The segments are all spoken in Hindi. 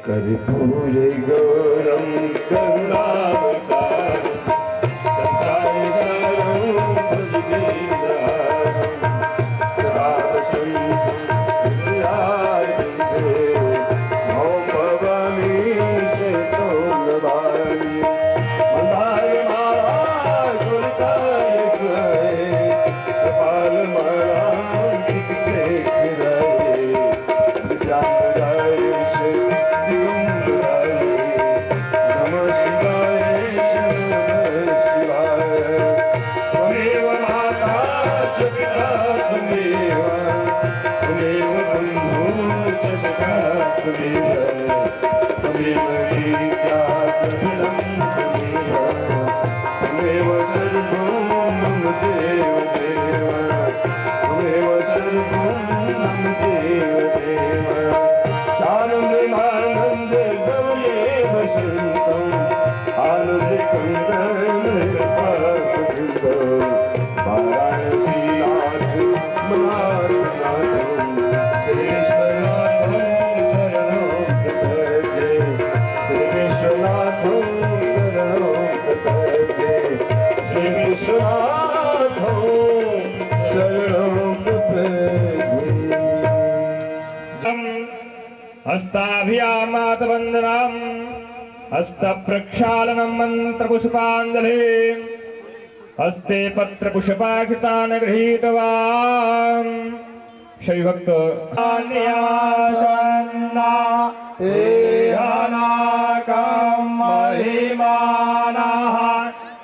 कर्पूरे गौरम करुणावतारम हस्ताभियामातवन्दनम् हस्तप्रक्षालनं मन्त्रपुष्पाञ्जलिं हस्ते पत्रपुष्पाक्षतान् गृहीतवान्। शैवभक्त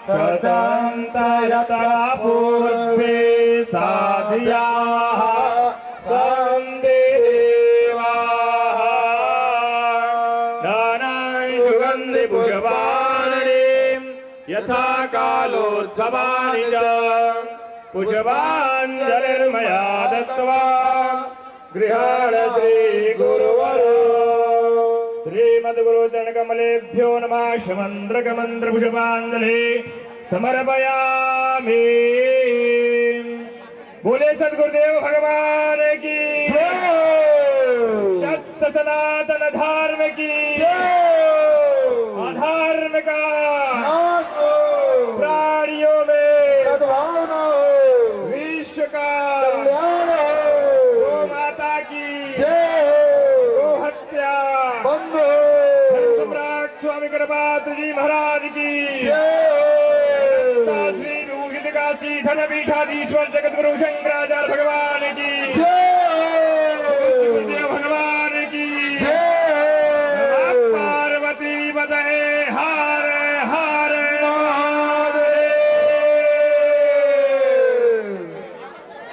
सतन्तयता पूर्वे साधियाः सन्देवाः दानानि सुगन्धि पुष्पाणिं यथा कालोद्भवानि च पुष्पाञ्जलिर्मया दत्त्वा गृहाण श्रीगुरुवरो। श्रीमद्गुरुचरणकमलेभ्यो नमः। शमन्द्रकमन्त्रपुष्पाञ्जलि समर्पयामि। बोले सद्गुरुदेव भगवान की सत्य सनातन धर्म की अधर्म का प्राणियों में विश्व का गौ माता की गो हत्या सम्राट स्वामी कृपात जी महाराज की श्री भूषित काशी धन पीठाधीश्वर जगत गुरु शंकराचार्य भगवान की गुरुदेव भगवान की पार्वती बदे हार हार।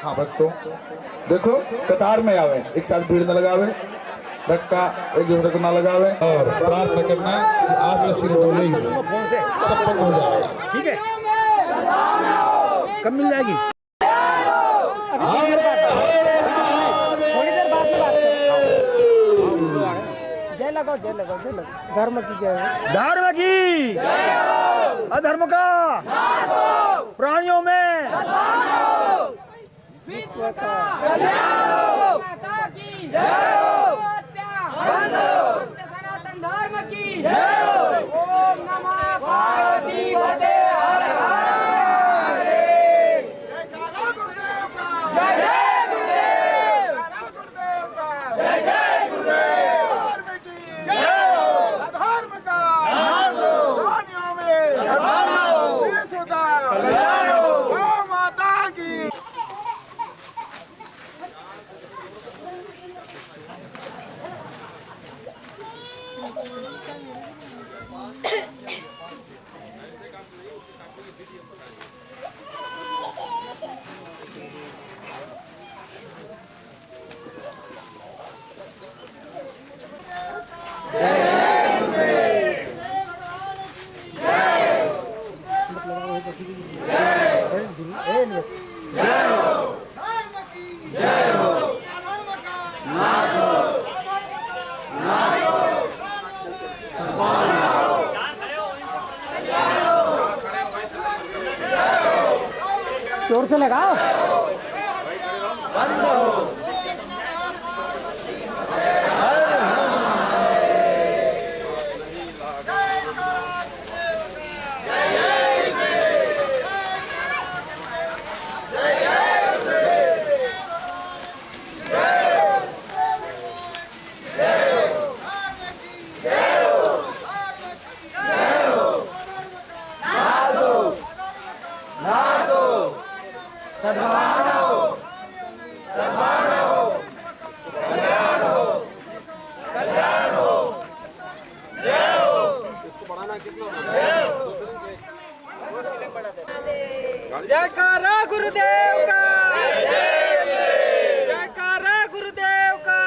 हाँ भक्तों देखो कतार में आवे, एक साथ भीड़ न लगावे, धक्का एक दूसरे को ना लगावे और प्रार्थना करना कि आप लोग सिर डोले ही सब हो जाएगा। ठीक है, कब मिल जाएगी? जय लगाओ जय लगाओ जय लगाओ। धर्म की जय, धर्म की अधर्म का प्राणियों में विश्व का माता की जय हो, सत्य सनातन धर्म की जय हो। ओम नमः पार्वती पते हर हर। जय जय गुरुदेव का, जय जय गुरुदेव। धर्म की जय हो, अधर्म का प्राणियों में विश्व का कल्याण हो। गौ माता की जोर से लगाओ। जयकारा गुरुदेव का, जयकारा गुरुदेव का,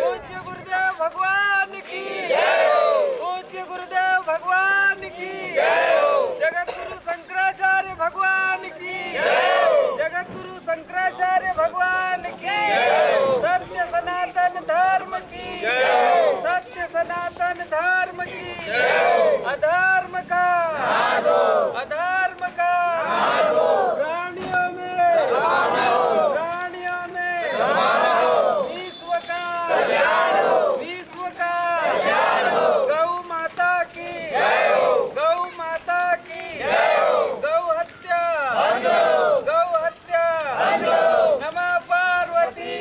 पूज्य गुरुदेव भगवान की, पूज्य गुरुदेव भगवान की, जगत गुरु शंकराचार्य भगवान की, जगत गुरु शंकराचार्य भगवान की, सत्य सनातन धर्म की, सत्य सनातन धर्म की, अधर्म का, अधर्म का प्राणियों में विश्व का गौ माता की, गौ माता की, गौ हत्या, नमः पार्वती।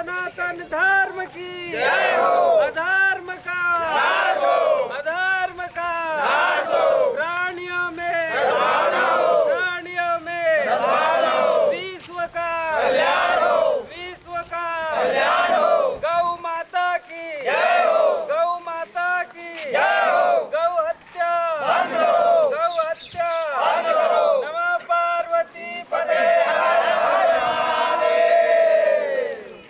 सनातन धर्म की जय हो। अधर्म का नाश हो। अधर्म का नाश हो। प्राणियों में विश्व का कल्याण हो। विश्व का कल्याण हो। गौ माता की जय हो। गौ माता की जय हो। गौ हत्या बंद करो। गौ हत्या बंद करो। नमः पार्वती पते हर हर महादेव।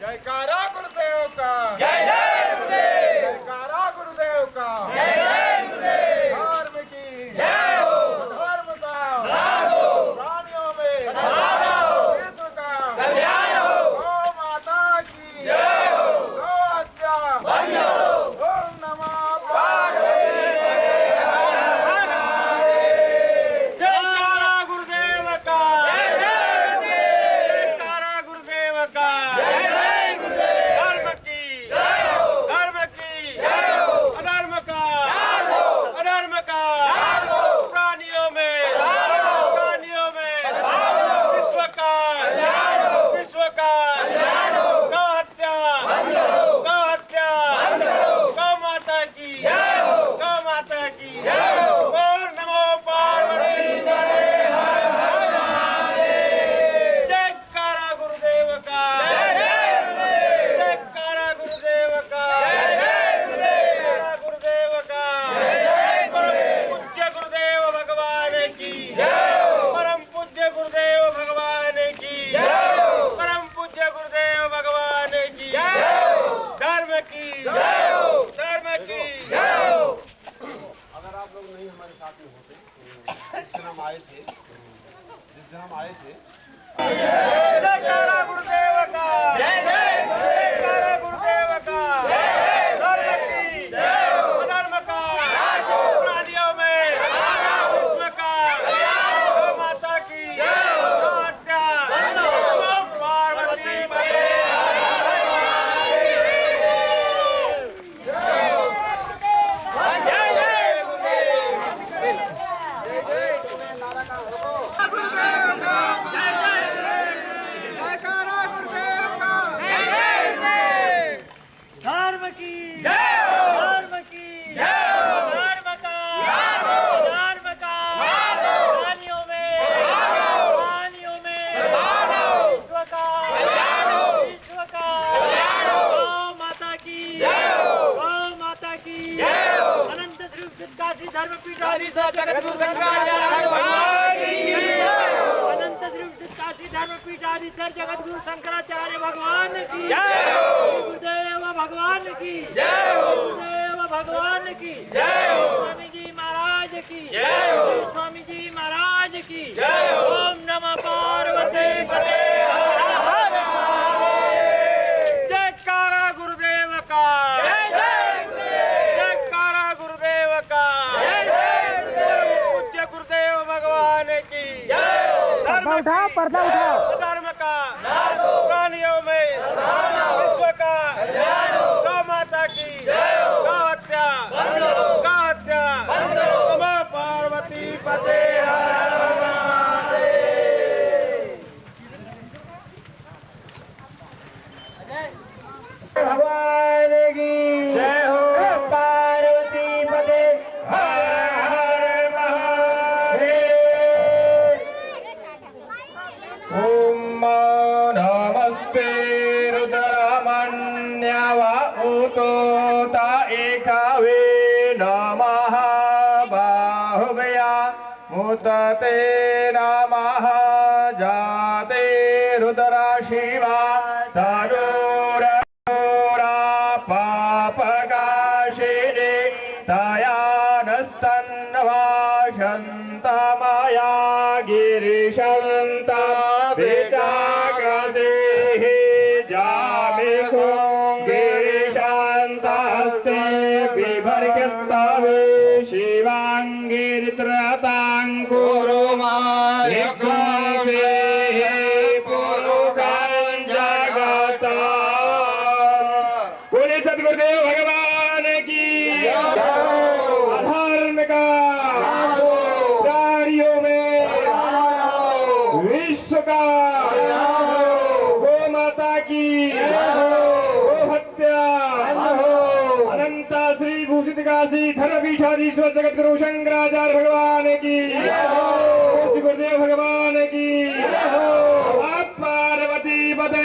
जयकारा गुरुदेव का जय जय गुरुदेव। जयकारा गुरुदेव का जय जय गुरुदेव। धर्म की जय हो। धर्म का नाश हो। प्राणियों में सद्भावना हो। विश्व का कल्याण हो। गौ माता की जय हो। गौ हत्या बंद करो। ओम नमः जयकारा गुरुदेव का जय जय गुरुदेव। जयकारा गुरुदेव का जय जय गुरुदेव। धर्म की जय हो। धर्म की जय हो। अधर्म का नाश हो। अधर्म का नाश हो। प्राणियों में विश्व का कल्याण हो। विश्व का कल्याण हो। गौ हत्या बंद करो। गौ हत्या बंद करो। गौ माता की जय हो। गौ माता की जय हो। और नमो पार्वती पते हर हर महादेव। जयकारा गुरुदेव का जय जय गुरुदेव। जयकारा गुरुदेव का जय जय गुरुदेव। जयकारा गुरुदेव का जय जय गुरुदेव। पूज्य गुरुदेव भगवान की जय हो। परम पूज्य गुरुदेव भगवान की जय हो। परम पूज्य गुरुदेव भगवान की जय हो। धर्म की जय हो। धर्म की जय हो। अगर आप लोग नहीं हमारे साथ में होते तो जिस दिन हम आए थे जयकारा गुरुदेव का जय जय गुरुदेव। जयकारा गुरुदेव का जय जय धर्म की जय हो। अधर्म का नाश हो। प्राणियों में विश्व का गौ माता की गौ हत्या नमो पार्वती पते हर हर महादेव। जय जय गुरुदेव। जयकारा गुरुदेव का धर्म की जय हो। धर्म की जय हो। धर्म का नाश हो। धर्म का नाश हो। प्राणियों में विश्व का कल्याण हो। विश्व का कल्याण हो। गौ माता की जय हो। गौ माता की जय हो। अनंत श्री काशी धर्मपीठाधीश जगद्गुरु शंकराचार्य भगवान की जय हो। अनंत श्री काशी धर्मपीठाधीश जगद्गुरु शंकराचार्य भगवान की जय हो। गुरुदेव भगवान की जय हो। गुरुदेव भगवान की जय हो। स्वामी जी महाराज की जय हो। स्वामी जी महाराज की जय हो। ओम नमः पार्वती पते हर हर महादेव। जयकारा गुरुदेव का जय जय गुरुदेव। जयकारा गुरुदेव का जय जय गुरुदेव। पूज्य गुरुदेव भगवान की जय हो। धर्म उठाओ, पर्दा उठाओ। धर्म का नाश हो। प्राणियों में विश्व का गौ माता की गौ हत्या गौ हत्या नमो पार्वती पते हर हर महादेव। भगवान की जय हो। पार्वती पते हर हर महादेव। ओम नमस्ते रुद्रमन्यव उतोता एकावे नमः बाहुभया मुतते नमः जाते रुद्र शिवा तरुरा पापकाशिनी दयानस्तन्वाशन्तमया गिरिशन्ता विचाकदेः जामिको गिरिशान्तस्ते बिभर्गस्तवे शिवाङ्गिरित्रताङ्कुरु मालिकोऽपि पुरुषं जगता। बोले सद्गुरुदेव भगवान की अधर्म का प्राणियों में विश्व का गौ माता की काशी धर्मपीठाधीश्वर जगत गुरु शंकराचार्य भगवान की पूज्य गुरुदेव भगवान की पार्वती पते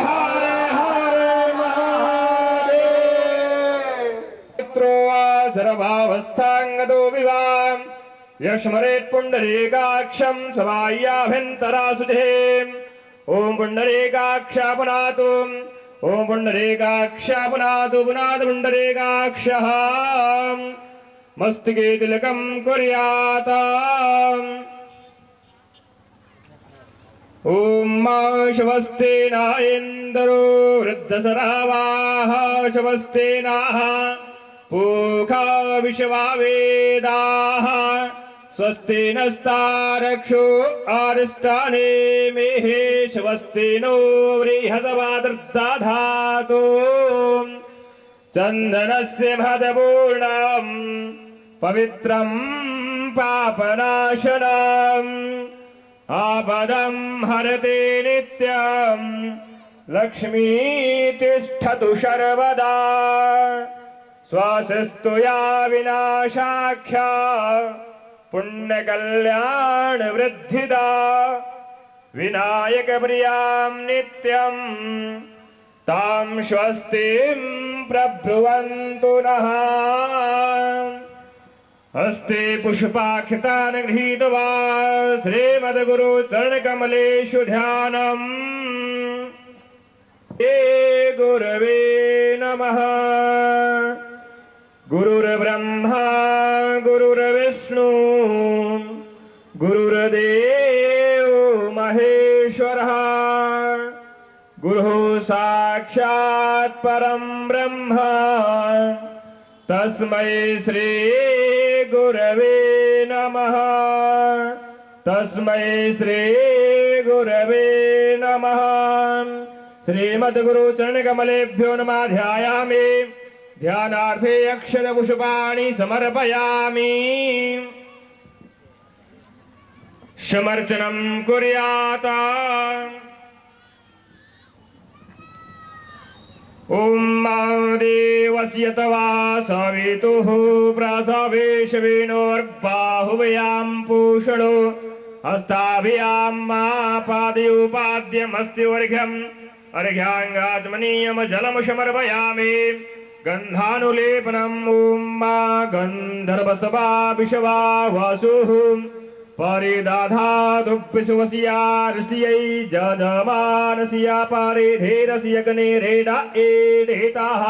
हर हर महादेव सर्वावस्थांगतो विवाह यस्मरेत् पुंडरीकाक्षं समाह्याभ्यन्तरा सुधे ओम पुंडरीकाक्षा पुनातु ओम पुंडरीकाक्षा पुनातु पुनातु पुंडरीकाक्षः मस्तके तिलकं कुर्यात् ओम शवस्ते न इन्द्रो वृद्धसरावाः शवस्ते नः पूखा विश्वावेदाः स्वस्ति नस्तारक्षो आरिष्टाने मेहे स्वस्ति नो बृहद्वादर्दधातु चन्दनस्य महत्पूर्णम् पवित्रं पापनाशनम् आपदं हरते नित्यं लक्ष्मी तिष्ठतु सर्वदा स्वासस्तु या विनाशाख्या पुण्य कल्याण वृद्धिदा विनायक प्रियां नित्यं तां स्वस्तिं प्रब्रुवन्तु नः हस्ते पुष्पाक्षतान् गृहीत्वा श्रीमद्गुरु चरणकमलेषु ध्यानम् हे गुरवे नमः गुरुर्ब्रह्मा गुरुर्विष्णु गुरुर्देवो महेश्वरः गुरुः साक्षात् परं ब्रह्म तस्मै श्री गुरवे नमः तस्मै श्री गुरवे नमः श्रीमद्गुरु चरणकमलेभ्यो नमः ध्यायामि ध्यानार्थे अक्षरपुष्पाणि समर्पयामि समर्चनं कुर्यात् ओम देवस्य तवा सवितुः प्रसवेशवेनोर्बाहुभयां पूषणो हस्ताभ्यां पादयोपाद्यमस्त्योर्घ्यम् अर्घ्याङ्गाचमनीयं जलं समर्पयामि गन्धानुलेपनम् ॐ गन्धर्वस्तवा विषवा वसुः परिदधातुविश्वस्या ऋषियै जजमानस्या परिधेरस्य गणेरेडा एडेताः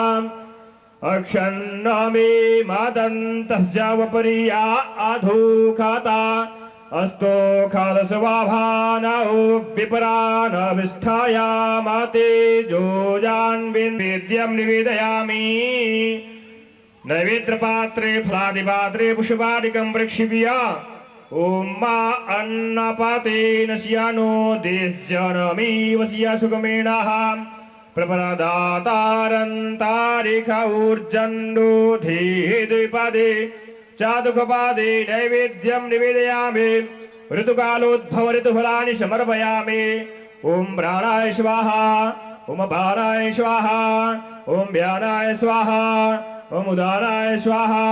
अक्षन्नमे मादन्तश्चावपरिया अधोखाता अस्तो खालस्वाभानौ विपरानविष्ठाया माते जोजान्विद्यं निवेदयामि नैवेद्यपात्रे फलादिपात्रे पुष्पादिकं प्रक्षिप्य ओम अन्नपातेन स्यानो देश्यनमीव स्या सुगमेणः प्रपदातारन्तारिका ऊर्जन्नो धीद्विपदे चादुकपादे नैवेद्यं निवेदयामि ऋतुकालोद्भव ऋतुफलानि समर्पयामि ओम प्राणाय स्वाहा ओम अपानाय स्वाहा ओम व्यानाय स्वाहा ओम उदानाय स्वाहा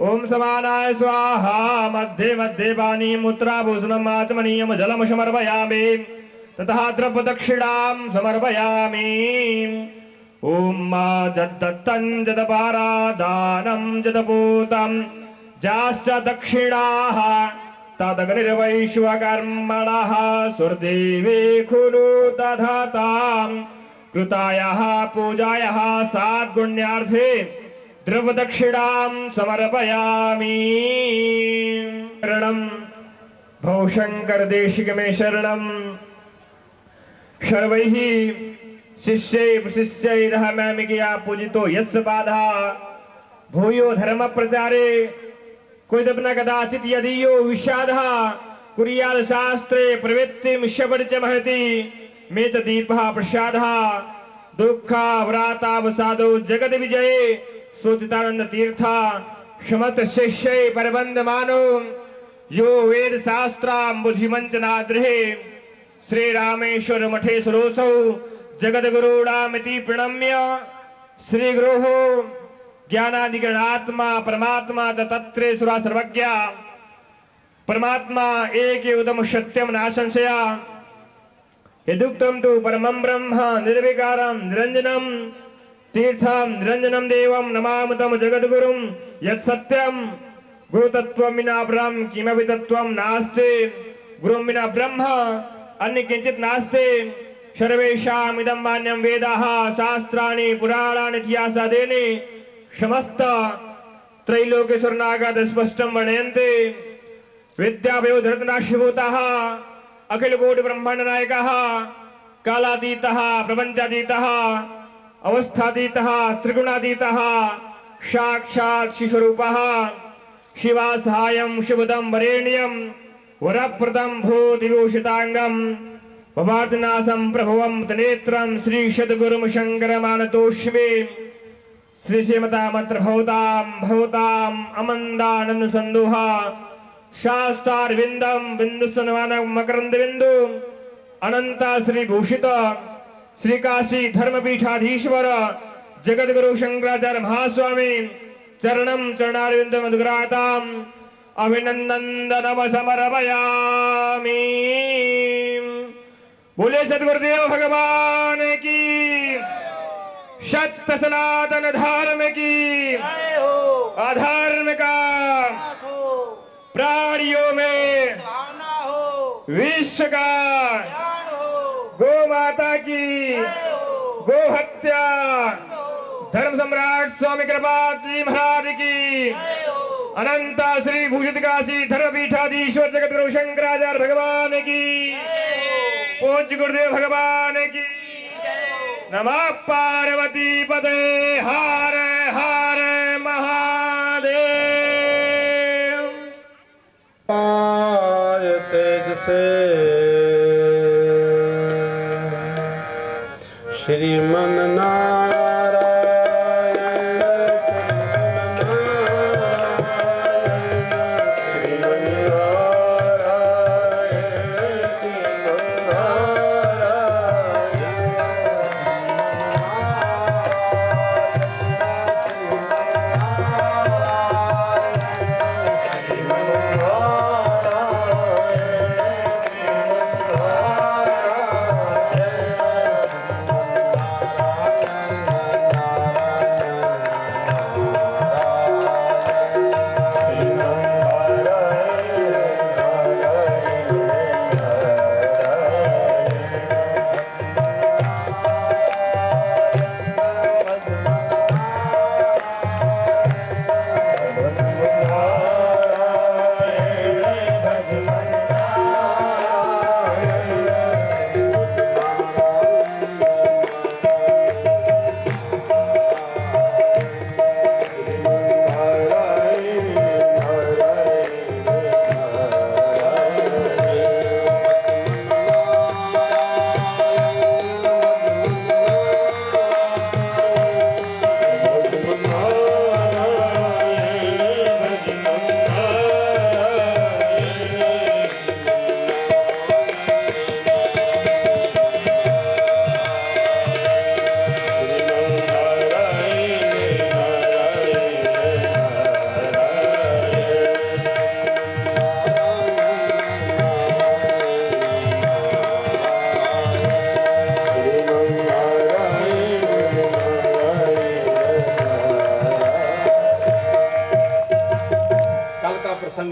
ओम समानाय स्वाहा मध्ये मध्ये पानी मूत्राभूषणम् आचमनीयं जलं समर्पयामि ततः द्रव्यदक्षिणां समर्पयामि ओम जद्दत्तं जदपारादानं जदपूतं जाश्च दक्षिणाः तदग्निर्वैश्वकर्मणः सुरदेवे खुनु दधातां कृतायाः पूजायाः साद्गुण्यार्थे द्रव्यदक्षिणां समर्पयामि शरणं भवशंकर देशिक में शरणं सर्वैः शिष्यैः प्रशिष्यैः रहम्यामिकया पूजितो यस्य बाधा भूयो धर्म प्रचारे कोदपना कदाचित यदि यो विषादः कुर्यात् शास्त्रे प्रवृत्तिं शबर्च महति मे च दीपः प्रसादः दुःखावरातावसादो जगद विजये सोचितानंद तीर्थ समस्त शिष्य परबंधमानो यो वेद शास्त्राम्बुधिमंचनाद्रहे श्री रामेश्वर मठे सुरोसौ जगद्गुरूणामिति प्रणम्य श्री गुरोः ज्ञानाधिकरणात्मा परमात्मा तत्रेश्वरा सर्वज्ञ परमात्मा एक उदम सत्यम नाशंशया यदुक्तम तु परमं ब्रह्म निर्विकारं निरंजनम तीर्थं निरंजनम देवं नमामि जगद्गुरुं यत्सत्यं गुरुतत्वं विना ब्रह्म किमपि तत्त्वं नास्ति गुरुं विना ब्रह्म अन्य किंचित नास्ति सर्वेषाम् इदं मान्यं वेदाः शास्त्राणि पुराणानि इतिहासादीनि समस्त त्रैलोक्यस्वर्णागाद स्पष्टं वर्णयन्ति विद्यावयोधरत्नाश्रिभूताः अखिल कोटि ब्रह्मांड नायकः कालातीतः प्रपंचातीतः अवस्थातीतः त्रिगुणातीतः साक्षात् शिशुरूपः शिवासहायं शुभदं वरेण्यं वरप्रदं भूतिभूषितांगं भवार्तनासं प्रभुवं तनेत्रं श्री सद्गुरुं शंकरमानतोष्मि श्री श्रीमतामत्र भवताम् अमंदानंद संदोहा शास्त्रारविंदम बिंदुस्तनवान मकरंद बिंदु अनंता श्री भूषित श्री काशी धर्मपीठाधीश्वर जगद्गुरु शंकराचार्य महास्वामी चरणम चरणारविंद मधुग्राताम अभिनंदनम समर्पयामि। बोले सद्गुरुदेव भगवान की, सत्य सनातन धर्म की, अधर्म का प्राणियों में विश्व का गो माता की गो हत्या धर्म सम्राट स्वामी कृपात्री महाराज की अनंता श्री भूषित काशी धर्मपीठाधीश्वर जगद्गुरु शंकराचार्य भगवान की, पूज्य गुरुदेव भगवान की। नमः पार्वती पते हर हर महादेव। तेज से श्रीमन नारायण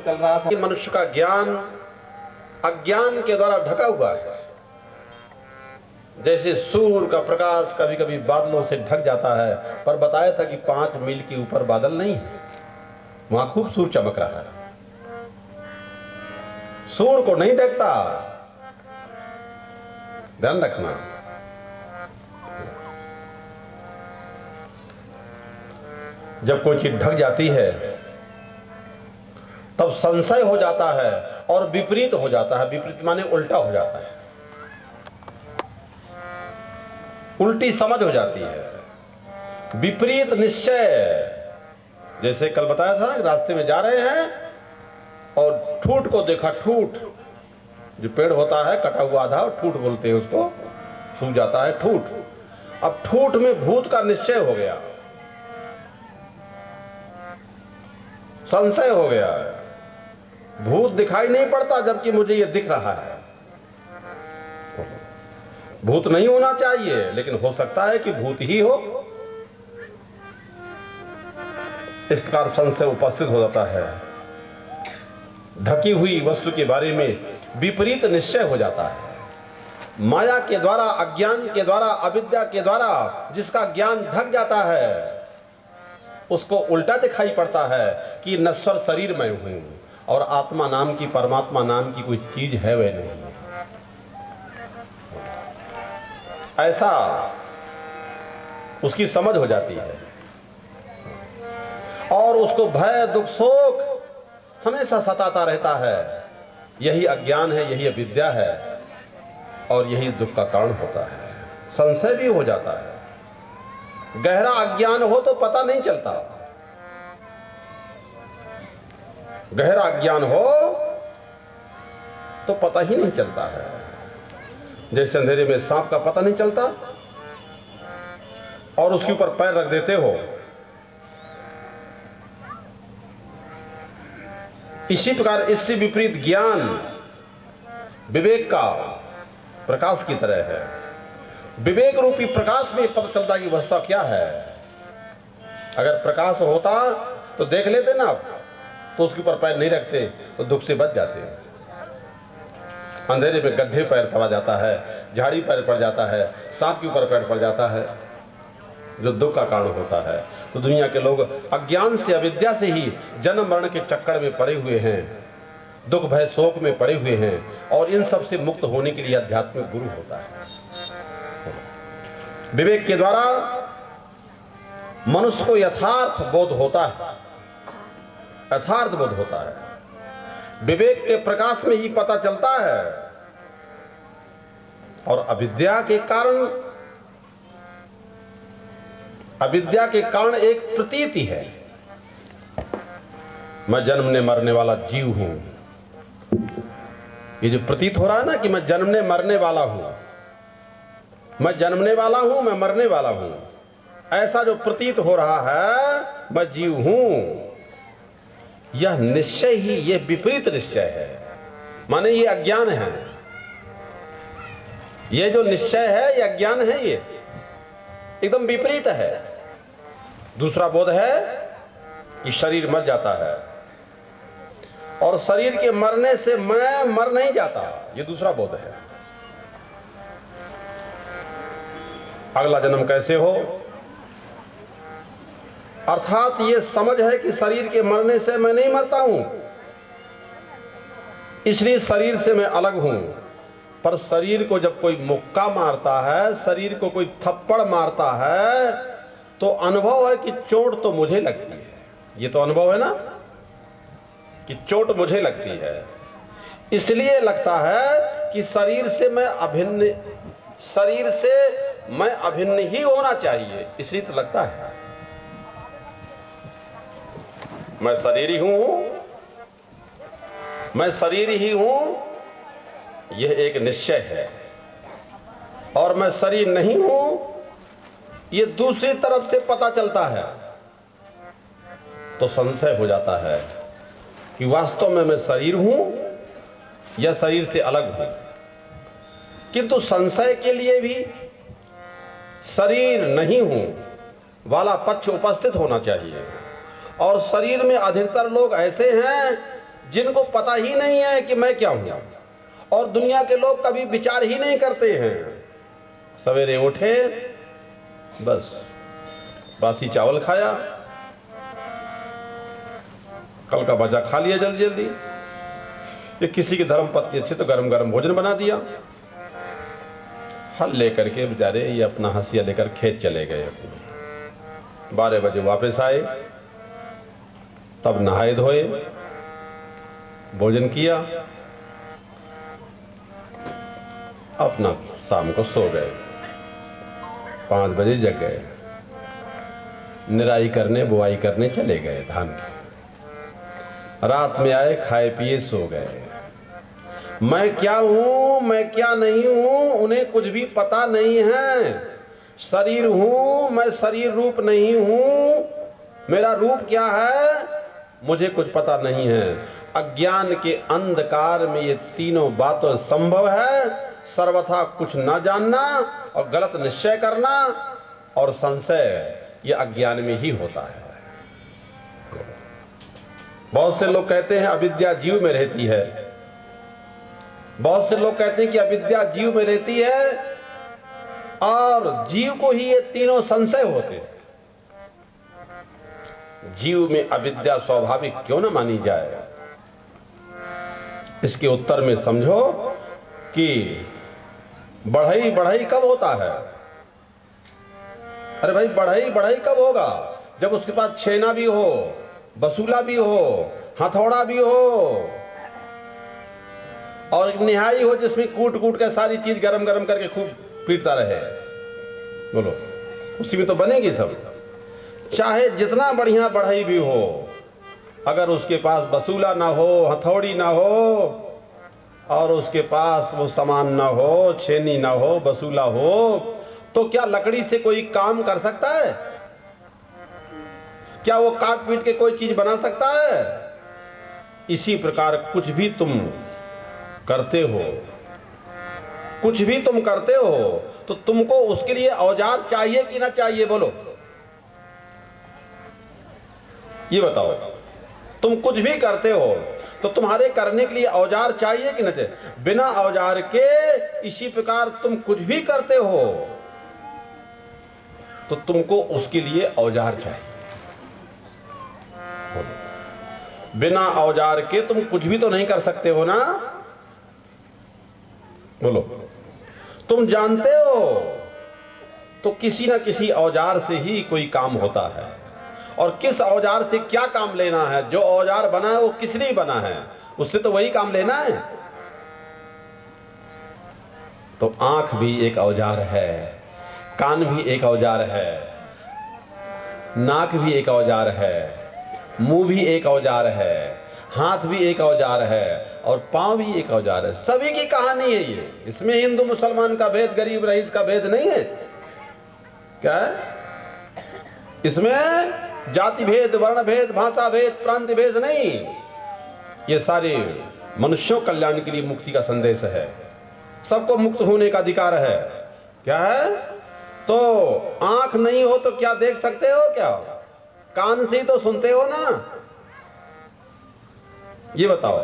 चल रहा था कि मनुष्य का ज्ञान अज्ञान के द्वारा ढका हुआ है। जैसे सूर्य का प्रकाश कभी कभी बादलों से ढक जाता है, पर बताया था कि 5 मील के ऊपर बादल नहीं है, वहां खूब सूर्य चमक रहा है। सूर्य को नहीं ढकता, ध्यान रखना। जब कोई चीज ढक जाती है तब संशय हो जाता है और विपरीत हो जाता है। विपरीत माने उल्टा हो जाता है, उल्टी समझ हो जाती है, विपरीत निश्चय। जैसे कल बताया था ना, रास्ते में जा रहे हैं और ठूठ को देखा। ठूठ जो पेड़ होता है कटा हुआ आधा, ठूठ बोलते हैं उसको, सूख जाता है ठूठ। अब ठूठ में भूत का निश्चय हो गया। संशय हो गया है। भूत दिखाई नहीं पड़ता जबकि मुझे ये दिख रहा है। भूत नहीं होना चाहिए, लेकिन हो सकता है कि भूत ही हो। इस प्रकार संशय उपस्थित हो जाता है। ढकी हुई वस्तु के बारे में विपरीत निश्चय हो जाता है। माया के द्वारा, अज्ञान के द्वारा, अविद्या के द्वारा जिसका ज्ञान ढक जाता है, उसको उल्टा दिखाई पड़ता है कि नश्वर शरीर मैं हूं और आत्मा नाम की, परमात्मा नाम की कोई चीज है वह नहीं। ऐसा उसकी समझ हो जाती है और उसको भय, दुख, शोक हमेशा सताता रहता है। यही अज्ञान है, यही अविद्या है और यही दुख का कारण होता है। संशय भी हो जाता है। गहरा अज्ञान हो तो पता नहीं चलता। गहरा अज्ञान हो तो पता ही नहीं चलता है। जैसे अंधेरे में सांप का पता नहीं चलता और उसके ऊपर पैर रख देते हो, इसी प्रकार इससे विपरीत ज्ञान विवेक का प्रकाश की तरह है। विवेक रूपी प्रकाश में पता चलता है कि वस्तु क्या है। अगर प्रकाश होता तो देख लेते ना, तो उसके ऊपर पैर नहीं रखते तो दुख से बच जाते। अंधेरे में गड्ढे पैर पड़ा जाता है, झाड़ी पैर पड़ जाता है, सांप के ऊपर पैर पड़ जाता है, जो दुख का कारण होता है। तो दुनिया के लोग अज्ञान से, अविद्या से ही जन्म मरण के चक्कर में पड़े हुए हैं, दुख भय शोक में पड़े हुए हैं और इन सब से मुक्त होने के लिए आध्यात्मिक गुरु होता है। विवेक के द्वारा मनुष्य को यथार्थ बोध होता है, यथार्थ बोध होता है। विवेक के प्रकाश में ही पता चलता है और अविद्या के कारण एक प्रतीति है। मैं जन्मने मरने वाला जीव हूं। ये जो प्रतीत हो रहा है ना कि मैं जन्मने मरने वाला हूं, मैं जन्मने वाला हूं, मैं मरने वाला हूं, ऐसा जो प्रतीत हो रहा है मैं जीव हूं, यह निश्चय ही, यह विपरीत निश्चय है। माने ये अज्ञान है। ये जो निश्चय है, यह अज्ञान है, ये एकदम विपरीत है। दूसरा बोध है कि शरीर मर जाता है और शरीर के मरने से मैं मर नहीं जाता, ये दूसरा बोध है। अगला जन्म कैसे हो, अर्थात ये समझ है कि शरीर के मरने से मैं नहीं मरता हूं, इसलिए शरीर से मैं अलग हूं। पर शरीर को जब कोई मुक्का मारता है, शरीर को कोई थप्पड़ मारता है, तो अनुभव है कि चोट तो मुझे लगती है। ये तो अनुभव है ना कि चोट मुझे लगती है। इसलिए लगता है कि शरीर से मैं अभिन्न ही होना चाहिए, इसलिए तो लगता है मैं शरीर ही हूं, मैं शरीर ही हूं, यह एक निश्चय है। और मैं शरीर नहीं हूं, यह दूसरी तरफ से पता चलता है। तो संशय हो जाता है कि वास्तव में मैं शरीर हूं या शरीर से अलग हूं। किंतु संशय के लिए भी शरीर नहीं हूं वाला पक्ष उपस्थित होना चाहिए। और शरीर में अधिकतर लोग ऐसे हैं जिनको पता ही नहीं है कि मैं क्या हूं, और दुनिया के लोग कभी विचार ही नहीं करते हैं। सवेरे उठे, बस बासी चावल खाया, कल का भजा खा लिया जल्दी जल्दी, ये किसी की धर्म पत्नी अच्छी तो गरम गरम भोजन बना दिया। हल लेकर के बेचारे ये अपना हंसिया लेकर खेत चले गए। 12 बजे वापस आए, तब नहाए धोए, भोजन किया, अपना शाम को सो गए। 5 बजे जग गए, निराई करने, बुआई करने चले गए धान की। रात में आए, खाए पिए, सो गए। मैं क्या हूं, मैं क्या नहीं हूं, उन्हें कुछ भी पता नहीं है। शरीर हूं, मैं शरीर रूप नहीं हूं। मेरा रूप क्या है, मुझे कुछ पता नहीं है। अज्ञान के अंधकार में ये तीनों बातें संभव है। सर्वथा कुछ ना जानना और गलत निश्चय करना और संशय, ये अज्ञान में ही होता है। बहुत से लोग कहते हैं अविद्या जीव में रहती है। बहुत से लोग कहते हैं कि अविद्या जीव में रहती है और जीव को ही ये तीनों संशय होते हैं। जीव में अविद्या स्वाभाविक क्यों न मानी जाए? इसके उत्तर में समझो कि बढ़ई बढ़ई कब होता है? अरे भाई, बढ़ई बढ़ई कब होगा? जब उसके पास छेना भी हो, बसूला भी हो, हथौड़ा भी हो और एक निहाई हो जिसमें कूट कूट के सारी चीज गरम गरम करके खूब पीटता रहे। बोलो, उसी में तो बनेगी सब। चाहे जितना बढ़िया बढ़ई भी हो, अगर उसके पास बसूला ना हो, हथौड़ी ना हो और उसके पास वो सामान ना हो, छेनी ना हो, बसूला हो, तो क्या लकड़ी से कोई काम कर सकता है? क्या वो काट पीट के कोई चीज बना सकता है? इसी प्रकार कुछ भी तुम करते हो, कुछ भी तुम करते हो तो तुमको उसके लिए औजार चाहिए कि ना चाहिए? बोलो, ये बताओ। तुम कुछ भी करते हो तो तुम्हारे करने के लिए औजार चाहिए कि ना चाहिए? बिना औजार के इसी प्रकार तुम कुछ भी करते हो तो तुमको उसके लिए औजार चाहिए। बिना औजार के तुम कुछ भी तो नहीं कर सकते हो ना? बोलो, तुम जानते हो तो किसी ना किसी औजार से ही कोई काम होता है। और किस औजार से क्या काम लेना है? जो औजार बना है वो किस लिए बना है, उससे तो वही काम लेना है। तो आंख भी एक औजार है, कान भी एक औजार है, नाक भी एक औजार है, मुंह भी एक औजार है, हाथ भी एक औजार है और पांव भी एक औजार है। सभी की कहानी है ये। इसमें हिंदू मुसलमान का भेद, गरीब रईस का भेद नहीं है। क्या है इसमें? जाति भेद, वर्ण भेद, भाषा भेद, प्रांत भेद नहीं। ये सारे मनुष्यों कल्याण के लिए मुक्ति का संदेश है। सबको मुक्त होने का अधिकार है। क्या है? तो आंख नहीं हो तो क्या देख सकते हो? क्या कान से ही तो सुनते हो ना? ये बताओ।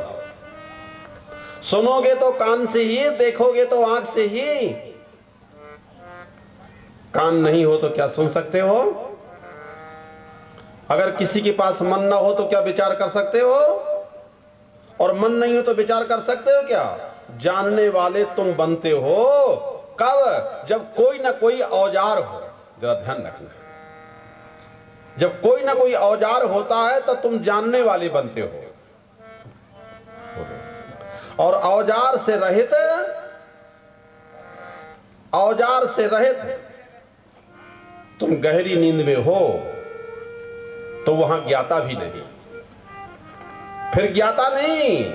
सुनोगे तो कान से ही, देखोगे तो आंख से ही। कान नहीं हो तो क्या सुन सकते हो? अगर किसी के पास मन ना हो तो क्या विचार कर सकते हो? और मन नहीं हो तो विचार कर सकते हो क्या? जानने वाले तुम बनते हो कब? जब कोई ना कोई औजार हो। जरा ध्यान रखना, जब कोई ना कोई औजार होता है तो तुम जानने वाले बनते हो। और औजार से रहित, औजार से रहित तुम गहरी नींद में हो तो वहां ज्ञाता भी नहीं। फिर ज्ञाता नहीं,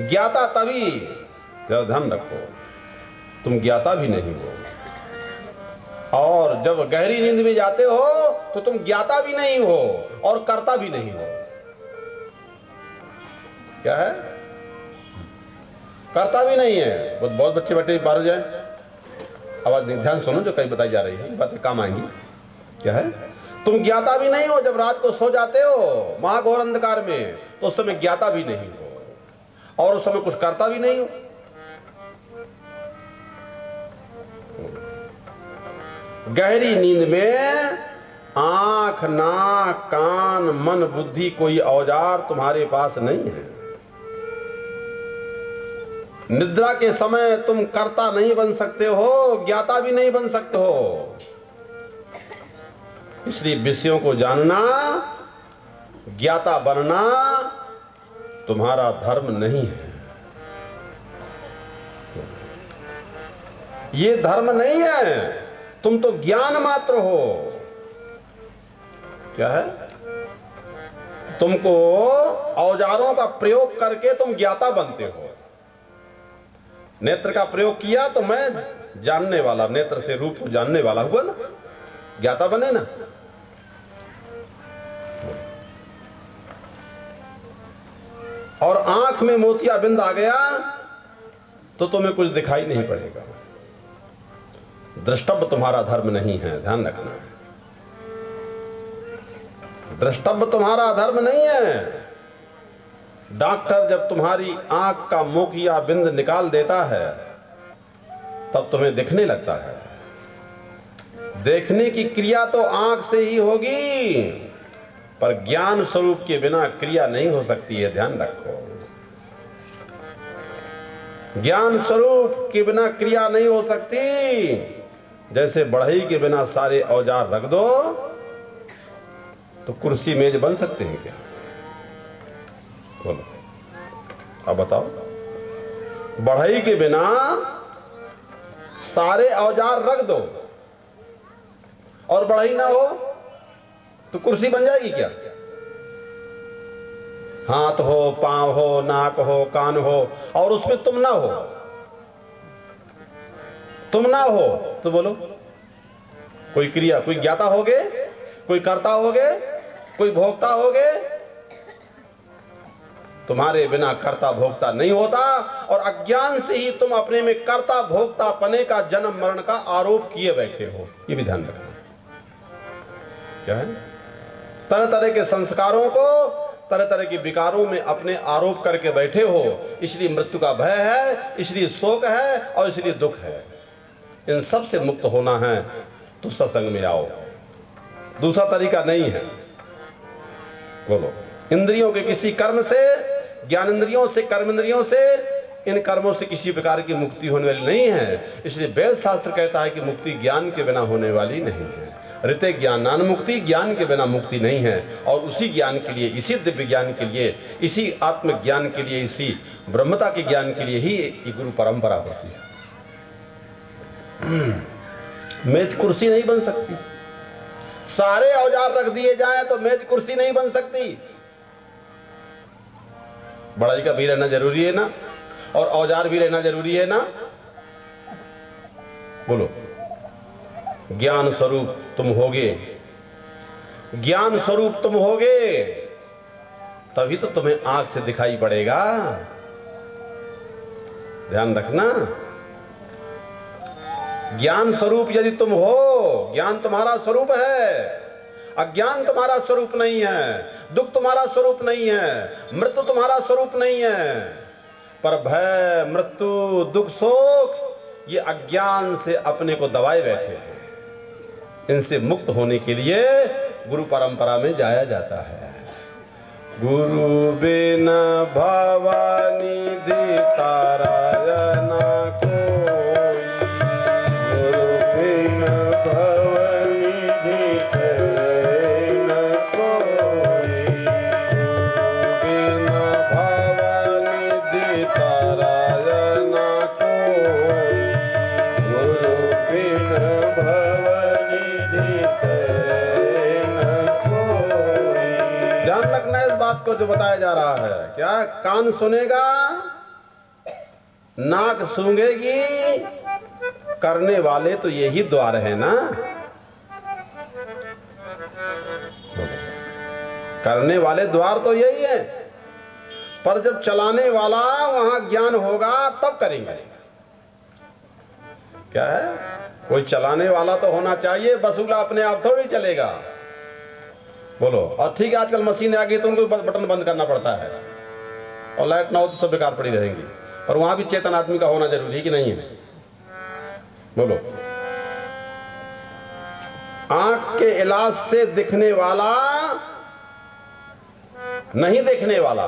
ज्ञाता तभी, जरा ध्यान रखो, तुम ज्ञाता भी नहीं हो। और जब गहरी नींद में जाते हो तो तुम ज्ञाता भी नहीं हो और कर्ता भी नहीं हो। क्या है? कर्ता भी नहीं है। बहुत बच्चे बैठे बाहर हो जाए, आवाज ध्यान सुनो जो कहीं बताई जा रही है, बातें काम आएंगी। क्या है? तुम ज्ञाता भी नहीं हो। जब रात को सो जाते हो महाघोर अंधकार में तो उस समय ज्ञाता भी नहीं हो और उस समय कुछ करता भी नहीं हो। गहरी नींद में आंख, नाक, कान, मन, बुद्धि, कोई औजार तुम्हारे पास नहीं है। निद्रा के समय तुम कर्ता नहीं बन सकते हो, ज्ञाता भी नहीं बन सकते हो। इसलिए विषयों को जानना, ज्ञाता बनना तुम्हारा धर्म नहीं है। ये धर्म नहीं है, तुम तो ज्ञान मात्र हो। क्या है? तुमको औजारों का प्रयोग करके तुम ज्ञाता बनते हो। नेत्र का प्रयोग किया तो मैं जानने वाला, नेत्र से रूप को जानने वाला हुआ ना, ज्ञाता बने ना। और आंख में मोतियाबिंद आ गया तो तुम्हें कुछ दिखाई नहीं पड़ेगा। द्रष्टव्य तुम्हारा धर्म नहीं है, ध्यान रखना। द्रष्टव्य तुम्हारा धर्म नहीं है। डॉक्टर जब तुम्हारी आंख का मोतियाबिंद निकाल देता है तब तुम्हें दिखने लगता है। देखने की क्रिया तो आंख से ही होगी, पर ज्ञान स्वरूप के बिना क्रिया नहीं हो सकती है, ध्यान रखो। ज्ञान स्वरूप के बिना क्रिया नहीं हो सकती। जैसे बढ़ई के बिना सारे औजार रख दो तो कुर्सी मेज बन सकते हैं क्या? बोलो, अब बताओ। बढ़ई के बिना सारे औजार रख दो और बढ़ई ना हो तो कुर्सी बन जाएगी क्या? हाथ हो, पांव हो, नाक हो, कान हो और उसमें तुम ना हो, तुम ना हो तो बोलो कोई क्रिया, कोई ज्ञाता होगे, कोई कर्ता होगे, कोई भोक्ता होगे? तुम्हारे बिना कर्ता भोक्ता नहीं होता और अज्ञान से ही तुम अपने में कर्ता भोक्ता पने का जन्म मरण का आरोप किए बैठे हो। ये भी ध्यान रखना। क्या है? तरह तरह के संस्कारों को, तरह तरह के विकारों में अपने आरोप करके बैठे हो। इसलिए मृत्यु का भय है, इसलिए शोक है और इसलिए दुख है। इन सब से मुक्त होना है तो सत्संग में आओ, दूसरा तरीका नहीं है। बोलो, इंद्रियों के किसी कर्म से, ज्ञानेंद्रियों से, कर्मेंद्रियों से, इन कर्मों से किसी प्रकार की मुक्ति होने वाली नहीं है। इसलिए वेद शास्त्र कहता है कि मुक्ति ज्ञान के बिना होने वाली नहीं है। ऋते ज्ञानान मुक्ति, ज्ञान के बिना मुक्ति नहीं है। और उसी ज्ञान के लिए, इसी दिव्य ज्ञान के लिए, इसी आत्मज्ञान के लिए, इसी ब्रह्मता के ज्ञान के लिए ही ये गुरु परंपरा होती है। मेज कुर्सी नहीं बन सकती। सारे औजार रख दिए जाएं तो मेज कुर्सी नहीं बन सकती। बढ़ई का भी रहना जरूरी है ना, और औजार भी रहना जरूरी है ना। बोलो, ज्ञान स्वरूप तुम होगे, ज्ञान स्वरूप तुम होगे तभी तो तुम्हें आंख से दिखाई पड़ेगा। ध्यान रखना। ज्ञान स्वरूप यदि तुम हो, ज्ञान तुम्हारा स्वरूप है, अज्ञान तुम्हारा स्वरूप नहीं है, दुख तुम्हारा स्वरूप नहीं है, मृत्यु तुम्हारा स्वरूप नहीं है, पर भय, मृत्यु, दुख, शोक ये अज्ञान से अपने को दबाए बैठे हैं। इनसे मुक्त होने के लिए गुरु परंपरा में जाया जाता है। गुरु बिन भवानिधि तारायण कोई, गुरु बिन भवानिधि तारायण कोई, बिन भवानिधि तारायण कोई, गुरु बिन भवानिधि तारायण कोई। ध्यान रखना इस बात को जो बताया जा रहा है। क्या? कान सुनेगा, नाक सूंघेगी, करने वाले तो यही द्वार है ना। करने वाले द्वार तो यही है, पर जब चलाने वाला वहां ज्ञान होगा तब करेंगे। क्या है? कोई चलाने वाला तो होना चाहिए, बसूला अपने आप थोड़ी चलेगा। बोलो। और ठीक है, आजकल मशीनें आ गई तो उनको बटन बंद करना पड़ता है, और लाइट ना हो तो सब बेकार पड़ी रहेंगी। और वहां भी चेतन आदमी का होना जरूरी है कि नहीं है? बोलो। आंख के इलाज से दिखने वाला नहीं देखने वाला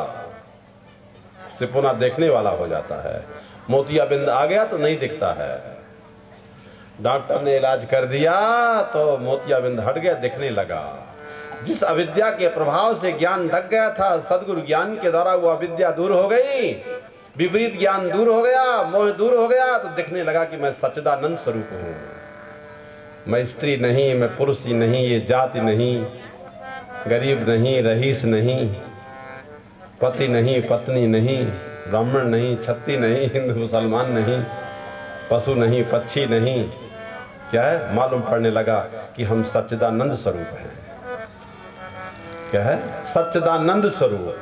से पुनः देखने वाला हो जाता है। मोतियाबिंद आ गया तो नहीं दिखता है, डॉक्टर ने इलाज कर दिया तो मोतियाबिंद हट गया, दिखने लगा। जिस अविद्या के प्रभाव से ज्ञान ढक गया था, सदगुरु ज्ञान के द्वारा वो अविद्या दूर हो गई, विपरीत ज्ञान दूर हो गया, मोह दूर हो गया, तो दिखने लगा कि मैं सच्चिदानंद स्वरूप हूं। मैं स्त्री नहीं, मैं पुरुष ही नहीं, ये जाति नहीं, गरीब नहीं, रईस नहीं, पति नहीं, पत्नी नहीं, ब्राह्मण नहीं, छत्ती नहीं, हिंदू मुसलमान नहीं, पशु नहीं, पक्षी नहीं। क्या है? मालूम पड़ने लगा कि हम सच्चिदानंद स्वरूप हैं। क्या है? सच्चिदानंद स्वरूप।